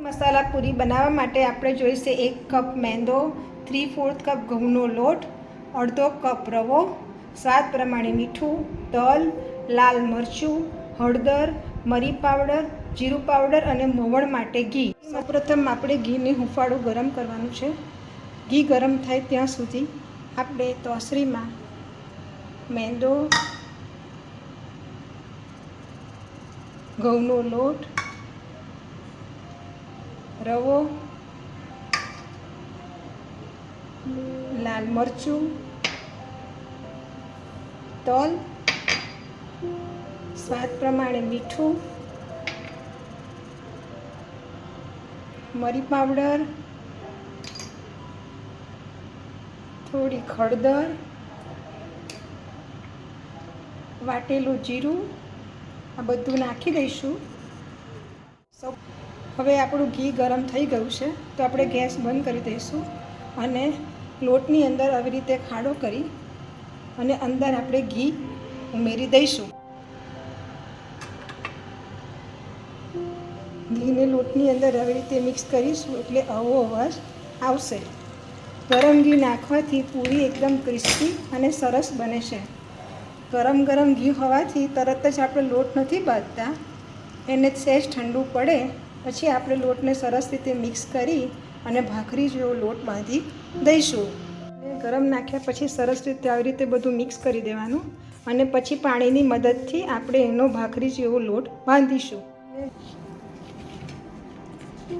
મસાલા પૂરી બનાવવા માટે આપણે જોઈશે 1 કપ મેંદો, 3/4 કપ ઘઉંનો લોટ, અડધો કપ રવો, સ્વાદ પ્રમાણે મીઠું, તલ, લાલ મરચું, હળદર, મરી પાવડર, જીરું પાવડર અને મોવણ માટે ઘી. સૌપ્રથમ આપણે ઘીને હુંફાળું ગરમ કરવાનું છે. ઘી ગરમ થાય ત્યાં સુધી આપણે તોસરીમાં મેંદો, ઘઉંનો લોટ, રવો, લાલ મરચું, તલ, સ્વાદ પ્રમાણે મીઠું, મરી પાવડર, થોડી હળદર, વાટેલું જીરું આ બધું નાખી દઈશું. હવે આપણું ઘી ગરમ થઈ ગયું છે તો આપણે ગેસ બંધ કરી દઈશું અને લોટની અંદર આવી રીતે ખાડો કરી અને અંદર આપણે ઘી ઉમેરી દઈશું. ઘીને લોટની અંદર આવી રીતે મિક્સ કરીશું એટલે આવો અવાજ આવશે. ગરમ ઘી નાખવાથી પૂરી એકદમ ક્રિસ્પી અને સરસ બને છે. ગરમ ઘી હોવાથી તરત જ આપણે લોટ નથી બાંધતા, એને સહેજ ઠંડુ પડે પછી આપણે લોટને સરસ રીતે મિક્સ કરી અને ભાખરી જેવો લોટ બાંધી દઈશું. ગરમ નાખ્યા પછી સરસ રીતે આવી રીતે બધું મિક્સ કરી દેવાનું અને પછી પાણીની મદદથી આપણે એનો ભાખરી જેવો લોટ બાંધીશું.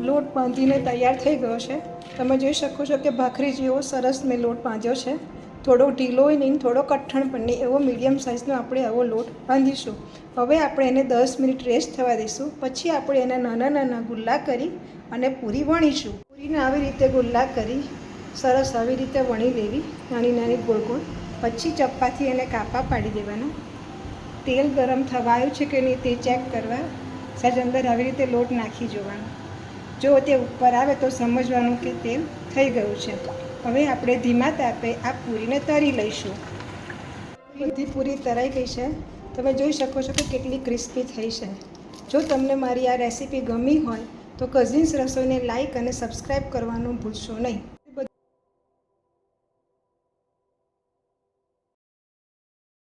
લોટ બાંધીને તૈયાર થઈ ગયો છે. તમે જોઈ શકો છો કે ભાખરી જેવો સરસ મેં લોટ બાંધ્યો છે. થોડો ઢીલોય નહીં, થોડો કઠણ પણ નહીં, એવો મીડિયમ સાઇઝનો આપણે આવો લોટ બાંધીશું. હવે આપણે એને 10 મિનિટ રેસ્ટ થવા દઈશું. પછી આપણે એના નાના નાના ગુલ્લા કરી અને પૂરી વણીશું. પૂરીને આવી રીતે ગુલ્લા કરી સરસ આવી રીતે વણી લેવી, નાની નાની ગોળ ગોળ. પછી ચપ્પાથી એને કાપા પાડી દેવાના. તેલ ગરમ થવાયું છે કે નહીં તે ચેક કરવા સહેજ અંદર આવી રીતે લોટ નાખી જોવાનું. જો તે ઉપર આવે તો સમજવાનું કે તેલ થઈ ગયું છે. હવે આપણે ધીમા તાપે આ પૂરીને તળી લઈશું. બધી પૂરી તળાઈ ગઈ છે. તમે જોઈ શકો છો કે કેટલી ક્રિસ્પી થઈ છે. જો તમને મારી આ રેસીપી ગમી હોય તો કઝિન્સ રસોઈને લાઈક અને સબસ્ક્રાઈબ કરવાનું ભૂલશો નહીં.